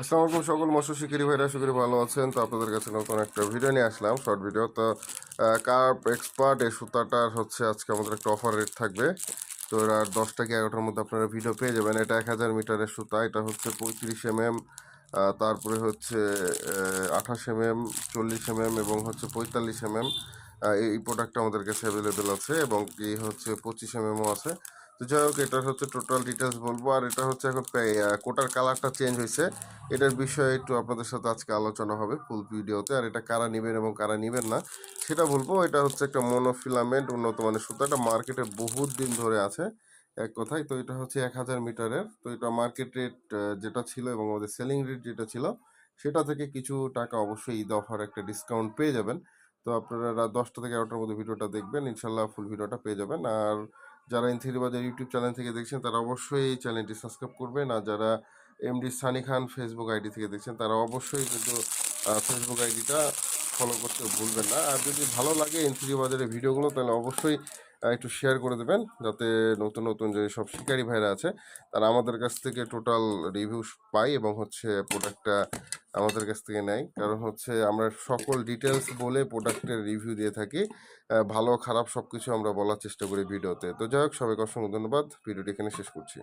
আসসালামু আলাইকুম সকল মৎস্য শিকারী ভাইরা, আশা করি ভালো আছেন। তো আপনাদের কাছে নতুন একটা ভিডিও নিয়ে আসলাম, শর্ট ভিডিও। তো কার্প এক্সপার্ট এই সুতাটার হচ্ছে আজকে আমাদের একটা অফার রেট থাকবে। তো এরা 10টা কি 11টার মধ্যে আপনারা ভিডিও পেয়ে যাবেন। এটা 1000 মিটারের সুতা, এটা হচ্ছে 35 mm, তারপরে হচ্ছে 28 mm, 40 mm এবং হচ্ছে 45 mm। এই প্রোডাক্টটা আমাদের কাছে অ্যাভেলেবেল আছে এবং এই হচ্ছে 25 mmও আছে। তো যাই হোক, এটার হচ্ছে টোটাল ডিটেলস বলবো। আর এটা হচ্ছে এখন কোটার কালারটা চেঞ্জ হয়েছে, এটার বিষয়ে একটু আপনাদের সাথে আজকে আলোচনা হবে ফুল ভিডিওতে। আর এটা কারা নেবেন এবং কারা নেবেন না সেটা বলবো। এটা হচ্ছে একটা মনোফিলামেন্ট উন্নত মানের সুতা, এটা মার্কেটে বহুত দিন ধরে আছে এক কথায়। তো এটা হচ্ছে 1000 মিটারের। তো এটা মার্কেট রেট যেটা ছিল এবং আমাদের সেলিং রেট যেটা ছিল সেটা থেকে কিছু টাকা অবশ্যই ঈদ অফার একটা ডিসকাউন্ট পেয়ে যাবেন। তো আপনারা রাত 10টা থেকে 11টার মধ্যে ভিডিওটা দেখবেন, ইনশাল্লাহ ফুল ভিডিওটা পেয়ে যাবেন। আর যারা ইনথিরি বাজার ইউটিউব চ্যানেল থেকে দেখছেন তারা অবশ্যই এই চ্যানেলটি সাবস্ক্রাইব করবেন। আর যারা এমডি সানি খান ফেসবুক আইডি থেকে দেখছেন তারা অবশ্যই কিন্তু ফেসবুক আইডিটা ফলো করতে ভুলবেন না। আর যদি ভালো লাগে এনথিরি বাজারের ভিডিওগুলো তাহলে অবশ্যই একটু শেয়ার করে দেবেন, যাতে নতুন নতুন যে সব শিকারী ভাইরা আছে তারা আমাদের কাছ থেকে টোটাল রিভিউ পায় এবং হচ্ছে প্রোডাক্টটা আমাদের কাছ থেকে নেয়। কারণ হচ্ছে আমরা সকল ডিটেলস বলে প্রোডাক্টের রিভিউ দিয়ে থাকি, ভালো খারাপ সব কিছু আমরা বলার চেষ্টা করি ভিডিওতে। তো যাই হোক, সবাইকে অসংখ্য ধন্যবাদ। ভিডিওটি এখানে শেষ করছি।